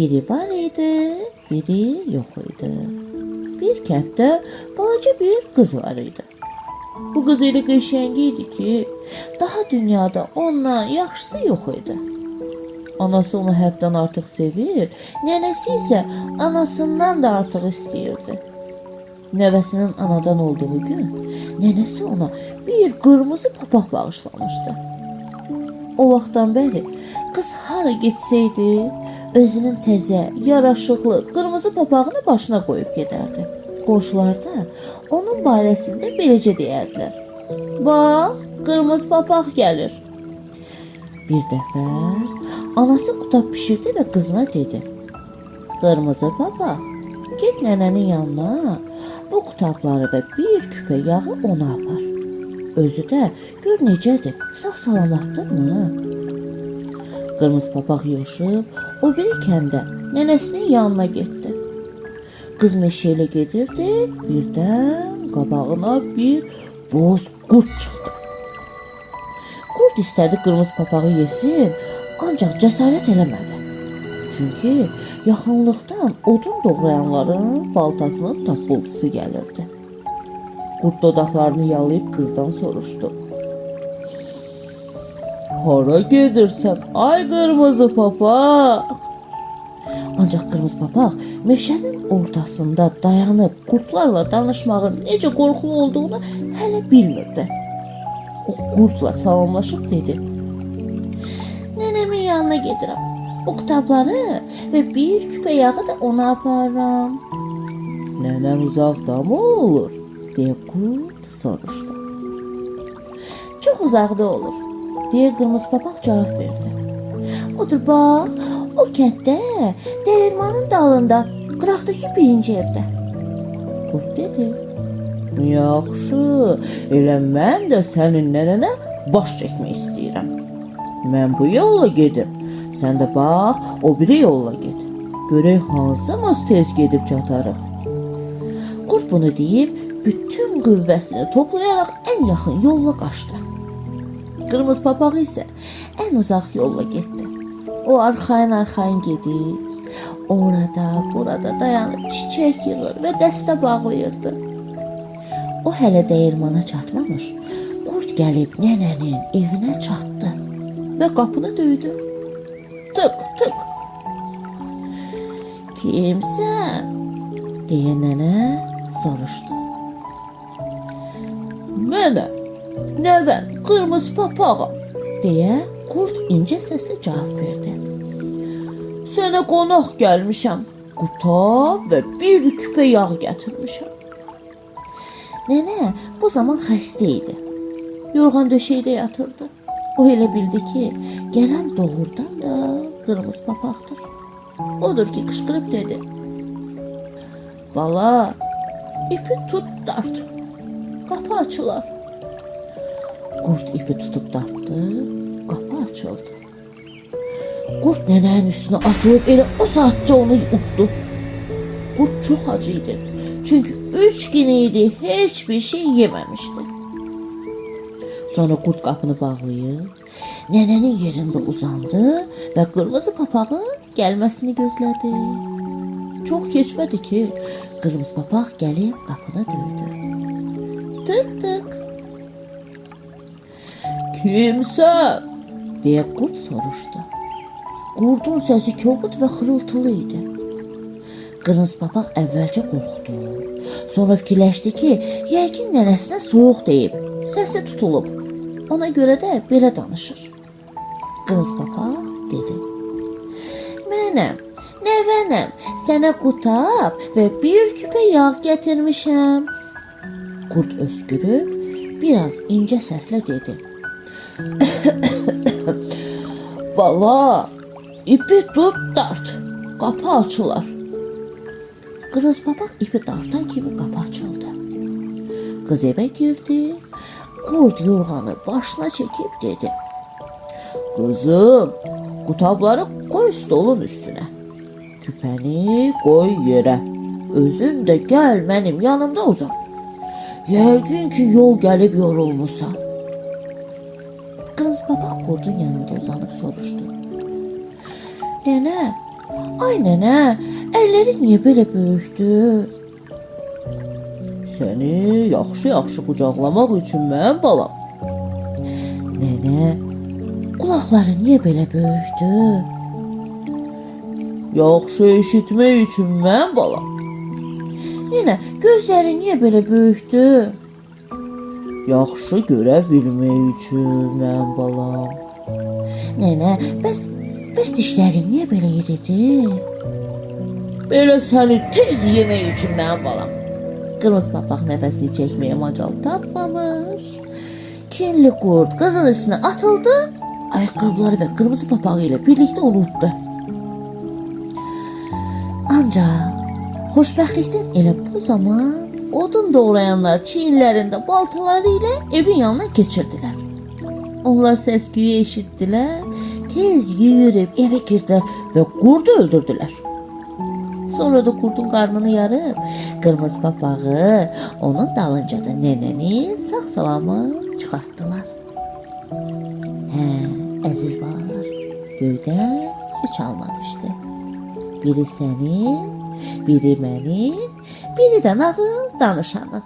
biri var idi, biri yox idi. Bir kənddə balaca bir qız var idi. Bu qız elə qəşəng idi ki, daha dünyada ondan yaxşısı yox idi. Anası onu həddən artıq sevir, nənəsi isə anasından da artıq istəyirdi. Nəvəsinin anadan olduğu gün nənəsi ona bir qırmızı papaq bağışlamışdı. O vaxtdan bəri qız hara getsəydi, özünün təzə, yaraşıqlı qırmızı papağını başına qoyub gedərdi. Qonşular da onun barəsində beləcə deyərdilər: "Bax, qırmızı papaq gəlir." Bir dəfə anası qutab bişirdi və qızına dedi: "Qırmızı papaq, get nənənin yanına, bu qutabları və bir küpə yağı ona apar. Özü də gör necədir, sağ-salamatdırmı?" Qırmızı papaq yığışıb o biri kəndə nənəsinin yanına getdi. Qız meşə ilə gedirdi, birdən qabağına bir boz qurd çıxdı. Qurd istədi qırmızı papağı yesin, ancaq cəsarət eləmədi. Çünki yaxınlıqdan odun doğrayanların baltasının tappıltısı gəlirdi. Qurd dodaqlarını yalayıb qızdan soruşdu: "Hara gedirsən, ay qırmızı papaq?" Ancaq qırmızı papaq meşənin ortasında dayanıb qurdlarla danışmağın necə qorxulu olduğunu hələ bilmirdi. O qurdla salamlaşıb dedi: "Nənəmin yanına gedirəm. Bu kitabları və bir küpə yağı da ona aparıram." "Nənən uzaqda mı olur?" deyə qurd soruşdu. "Çox uzaqda olur," deyə qırmızı papaq cavab verdi. "Odur bax, o kənddə, dəyirmanın dalında, qıraqdakı birinci evdə." Qurd dedi: "Yaxşı, elə mən də sənin nənənə baş çəkmək istəyirəm. Mən bu yolla gedim, sən də bax, o biri yolla get. Görək hansımız tez gedib çatarıq." Qurd bunu deyib, bütün qüvvəsini toplayaraq ən yaxın yolla qaçdı. Qırmızı papaq isə ən uzaq yolla getdi. O arxayın gedir, orada, burada dayanıb çiçək yığır və dəstə bağlayırdı. O hələ dəyirmana çatmamış, qurd gəlib nənənin evinə çatdı və qapını döydü. Tık tık. "Kimsən?" deyə nənə soruşdu. "Mənəm, nəvən, qırmızı papağam," deyə qurd incə səslə cavab verdi. "Sənə qonaq gəlmişəm, qutab və bir küpə yağ gətirmişəm." Nənə bu zaman xəstə idi. Yorğan döşəkdə yatırdı. O elə bildi ki, gələn doğrudan da qırmızı papaqdır. Odur ki, qışqırıb dedi: "Bala, ipi tut dart, qapı açılar." Qurd ipi tutub dartdı, qapı açıldı. Qurd nənənin üstünə atılıb elə o saatca onu utdu. Qurd çox acı idi. Çünki 3 gün idi heç bir şey yeməmişdi. Sonra qurd qapını bağlayıb, nənənin yerində uzandı və qırmızı papağın gəlməsini gözlədi. Çox keçmədi ki, qırmızı papaq gəlib qapını döydü. Tık tık. "Kimsən?" deyə qurd soruşdu. Qurdun səsi kobud və xırıltılı idi. Qırmızı papaq əvvəlcə qorxdu. Sonra fikirləşdi ki, yəqin nənəsinə soyuq deyib, səsi tutulub. Ona görə də belə danışır. Qırmızı papaq dedi: "Mənəm, nəvənəm, sənə qutab və bir küpə yağ gətirmişəm." Qurd öskürüb, biraz incə səslə dedi: "Bala, ipi tut dart, qapı açılar." Qırmızı papaq ipi dartan kimi qapı açıldı. Qız evə girdi, qurd yorğanı başına çəkib dedi: "Qızım, qutabları qoy stolun üstünə, küpəni qoy yerə, özün də gəl mənim yanımda uzan. Yəqin ki, yol gəlib yorulmusan." Qırmızı papaq qurdun yanında uzanıb soruşdu: "Nənə, Ay nənə, əllərin niyə belə böyükdür? Səni yaxşı-yaxşı qucaqlamaq üçün mən balam. Nənə, qulaqların niyə belə böyükdür? Yaxşı eşitmək üçün mən balam. Nənə, gözlərin niyə belə böyükdür? Yaxşı görə bilmək üçün mən balam. Nənə, bəs dişlərin niyə belə iridir? Belə səni tez yemək üçün mən balam. Qırmızı papaq nəfəsini çəkməyə macal tapmamış. Kinli qurd qızın üstünə atıldı, ayaqqabıları və qırmızı papağı ilə birlikdə unutdu. Ancaq xoşbəxtlikdən elə bu zaman odun doğrayanlar çiyinlərində baltaları ilə evin yanına keçirdilər. Onlar səs-küyü eşitdilər, tez yüyürüb evə girdilər və qurdu öldürdülər. Sonra da qurdun qarnını yarıb, qırmızı papağı, onun dalınca da nənəni sağ-salamat çıxartdılar. Hə, əziz balalar, göydən 3 alma düşdü. Biri sənin, biri mənim, biri də nağıl danışanın.